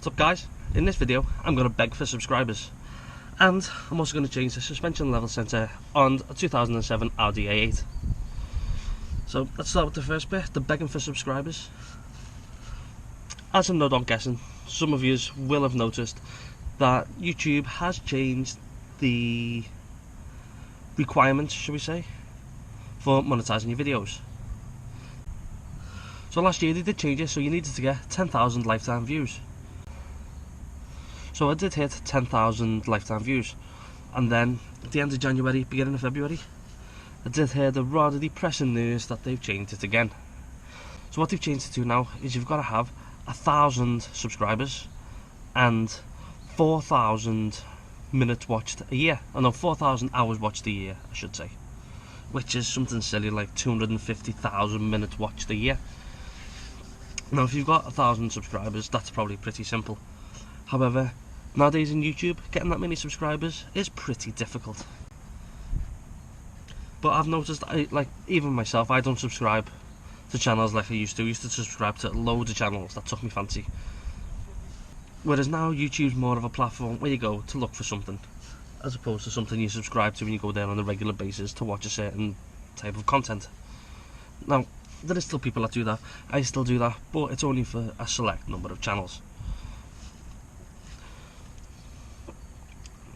What's up guys? In this video I'm going to beg for subscribers, and I'm also going to change the suspension level sensor on a 2007 Audi A8. So let's start with the first bit, the begging for subscribers. As I'm no doubt guessing, some of you will have noticed that YouTube has changed the requirements, should we say, for monetizing your videos. So last year they did change it, so you needed to get 10,000 lifetime views. So I did hit 10,000 lifetime views, and then at the end of January, beginning of February, I did hear the rather depressing news that they've changed it again. So what they've changed it to now is you've got to have 1,000 subscribers and 4,000 minutes watched a year. Oh no, 4,000 hours watched a year, I should say. Which is something silly like 250,000 minutes watched a year. Now if you've got 1,000 subscribers, that's probably pretty simple. However, nowadays in YouTube, getting that many subscribers is pretty difficult. But I've noticed, even myself, I don't subscribe to channels like I used to. I used to subscribe to loads of channels that took me fancy. Whereas now YouTube's more of a platform where you go to look for something, as opposed to something you subscribe to and you go there on a regular basis to watch a certain type of content. Now, there are still people that do that. I still do that, but it's only for a select number of channels.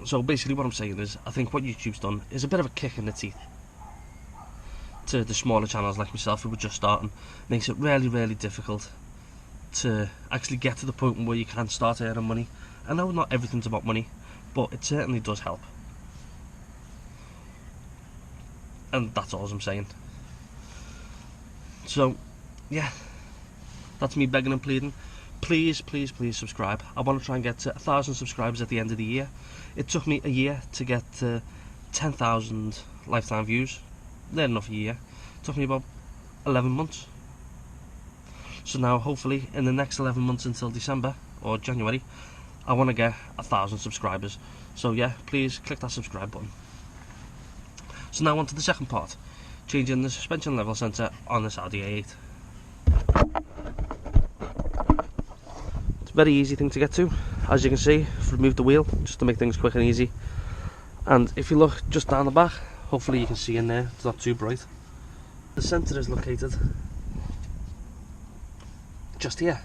So basically what I'm saying is, I think what YouTube's done is a bit of a kick in the teeth to the smaller channels like myself who were just starting. Makes it really, really difficult to actually get to the point where you can start earning money. I know not everything's about money, but it certainly does help. And that's all I'm saying. So, yeah, that's me begging and pleading. Please, please, please subscribe. I want to try and get to 1,000 subscribers at the end of the year. It took me a year to get to 10,000 lifetime views. They're enough a year. It took me about 11 months. So now, hopefully, in the next 11 months until December or January, I want to get 1,000 subscribers. So yeah, please click that subscribe button. So now on to the second part, changing the suspension level sensor on this Audi A8. It's a very easy thing to get to. As you can see, I've removed the wheel just to make things quick and easy. And if you look just down the back, hopefully you can see in there, it's not too bright. The sensor is located just here.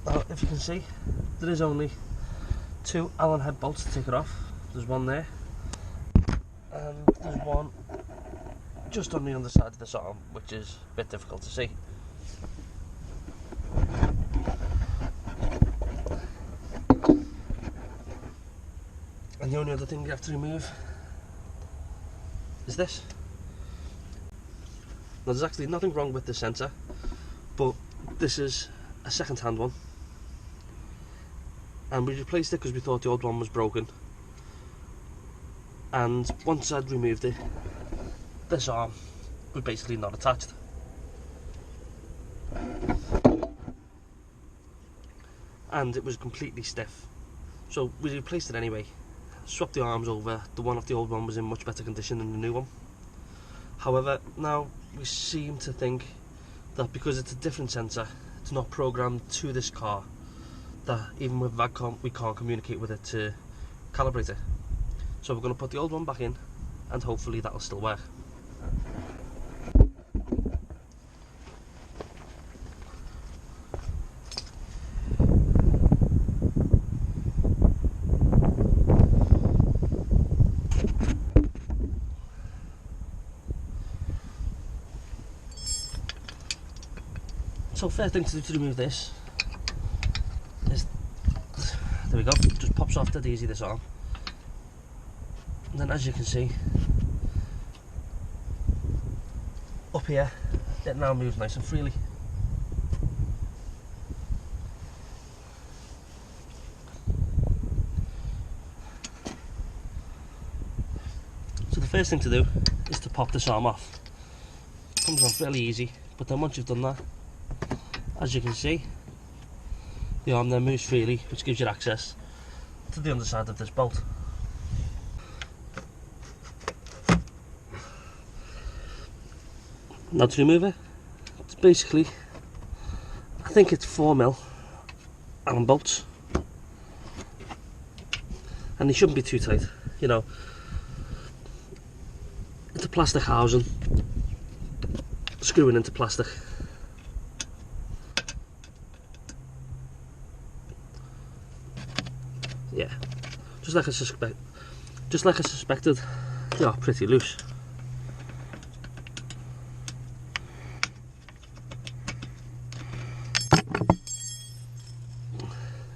Now, if you can see, there is only 2 Allen head bolts to take it off. There's one there, and there's one just on the underside of this arm, which is a bit difficult to see. And the only other thing you have to remove is this. Now, there's actually nothing wrong with this sensor, but this is a second-hand one, and we replaced it because we thought the old one was broken. And once I'd removed it, this arm was basically not attached, and it was completely stiff. So we replaced it anyway, swapped the arms over. The one off the old one was in much better condition than the new one. However, now we seem to think that because it's a different sensor, it's not programmed to this car, that even with VAGCOM we can't communicate with it to calibrate it. So we're going to put the old one back in, and hopefully that'll still work. So first thing to do to remove this is, there we go, just pops off dead easy, this arm. And then as you can see, up here, it now moves nice and freely. So the first thing to do is to pop this arm off. It comes off really easy, but then once you've done that, as you can see, the arm then moves freely, which gives you access to the underside of this bolt. Now to remove it, it's basically, I think it's 4mm Allen bolts, and they shouldn't be too tight, you know. It's a plastic housing, screwing into plastic. Yeah, just like I suspected, they are pretty loose.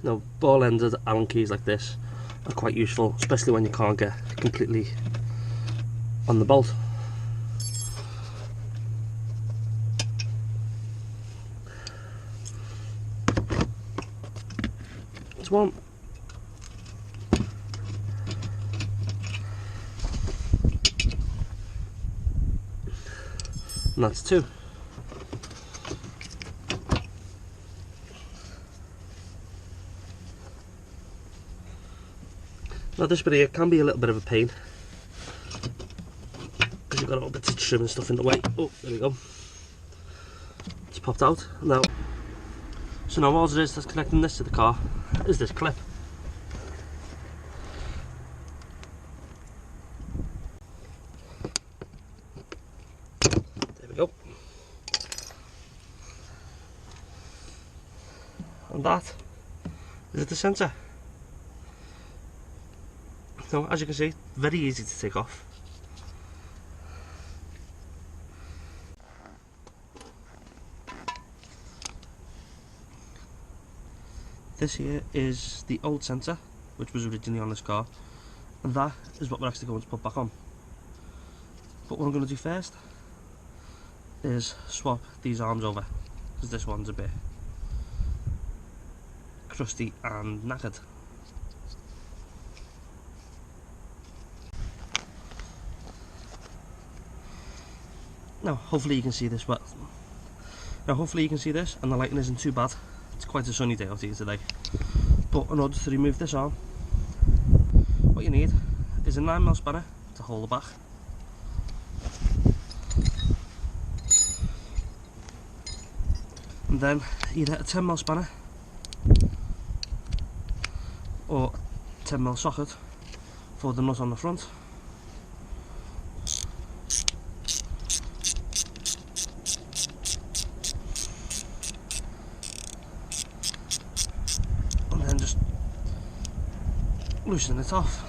Now, ball-ended Allen keys like this are quite useful, especially when you can't get completely on the bolt. That's one. And that's two. Now this bit here can be a little bit of a pain because you've got all bits of trim and stuff in the way. Oh, there we go. It's popped out now. So now all it is that's connecting this to the car is this clip. There we go. And that is the centre. Now, as you can see, very easy to take off. This here is the old centre, which was originally on this car, and that is what we're actually going to put back on. But what I'm going to do first is swap these arms over, because this one's a bit crusty and knackered. Now, hopefully you can see this, but hopefully you can see this, and the lighting isn't too bad. It's quite a sunny day out here today. But in order to remove this arm, what you need is a 9mm spanner to hold the back. And then either a 10mm spanner or a 10mm socket for the nut on the front. And then just loosen it off.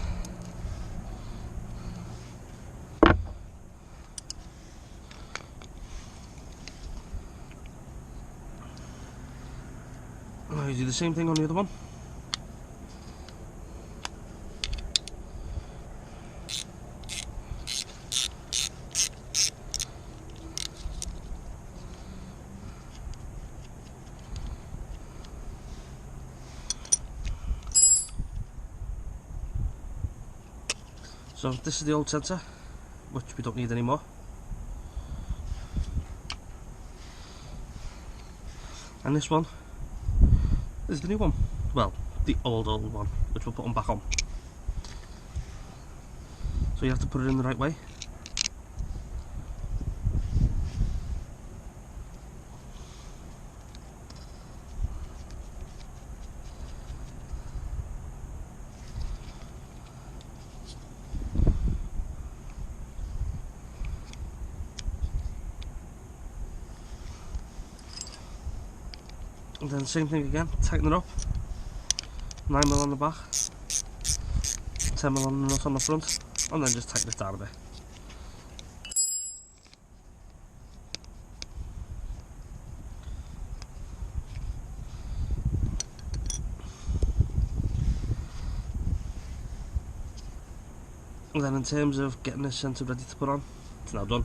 Now you do the same thing on the other one. So this is the old sensor, which we don't need anymore. And this one is the new one. Well, the old one, which we're putting back on. So you have to put it in the right way. And then same thing again, tighten it up. 9mm on the back, 10mm on the nut on the front, and then just tighten it down a bit. And then in terms of getting this sensor ready to put on, it's now done.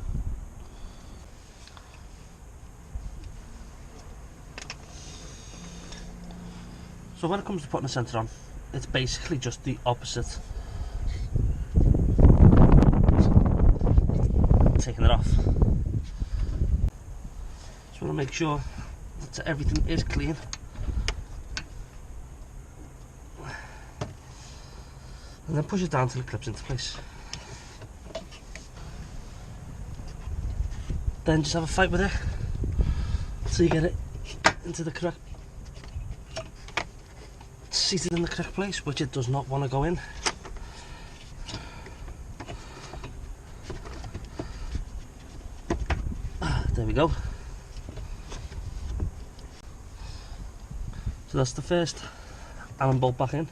So when it comes to putting a sensor on, it's basically just the opposite. Taking it off. Just want to make sure that everything is clean. And then push it down till it clips into place. Then just have a fight with it so you get it into the correct seated in the correct place, which it does not want to go in. There we go. So that's the first Allen bolt back in.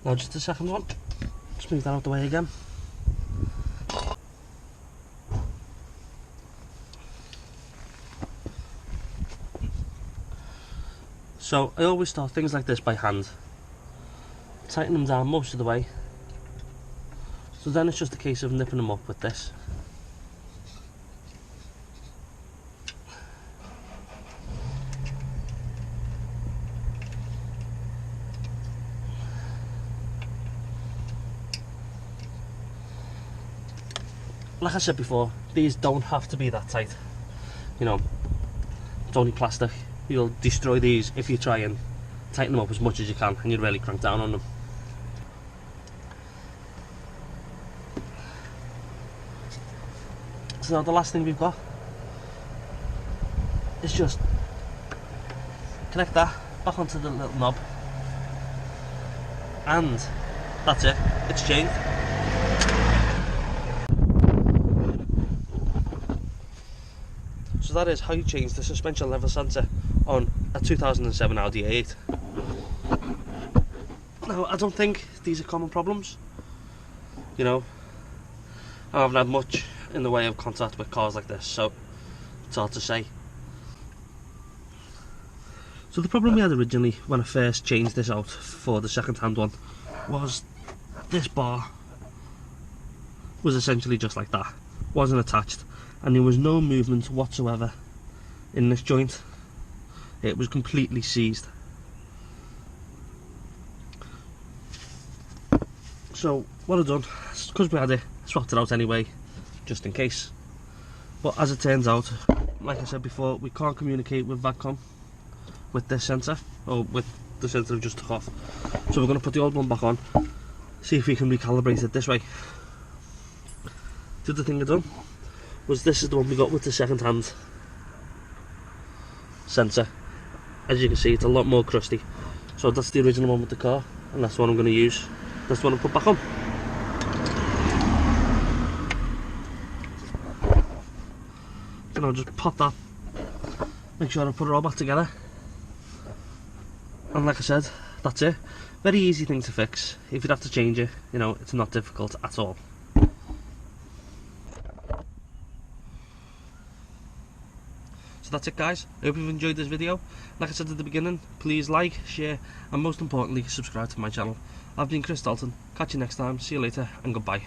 Now just the second one. Just move that out the way again. So I always start things like this by hand. Tighten them down most of the way. So then it's just a case of nipping them up with this. Like I said before, these don't have to be that tight. You know, it's only plastic. You'll destroy these if you try and tighten them up as much as you can and you really crank down on them. So now the last thing we've got is just connect that back onto the little knob, and that's it, it's changed. So that is how you change the suspension level sensor on a 2007 Audi A8. Now, I don't think these are common problems. You know, I haven't had much in the way of contact with cars like this, so it's hard to say. So the problem we had originally when I first changed this out for the second-hand one was this bar was essentially just like that, wasn't attached, and there was no movement whatsoever in this joint. It was completely seized. So what I've done, because we had it, swapped it out anyway, just in case. But as it turns out, like I said before, we can't communicate with VADCOM with this sensor, or with the sensor we just took off. So we're going to put the old one back on, see if we can recalibrate it this way. The other thing I've done was, this is the one we got with the second-hand sensor. As you can see, it's a lot more crusty. So that's the original one with the car, and that's the one I'm going to use. That's the one I'll put back on. So now just pop that, make sure I put it all back together. And like I said, that's it. Very easy thing to fix. If you'd have to change it, you know, it's not difficult at all. So that's it, guys. I hope you've enjoyed this video. Like I said at the beginning, please like, share, and most importantly, subscribe to my channel. I've been Chris Dalton. Catch you next time. See you later, and goodbye.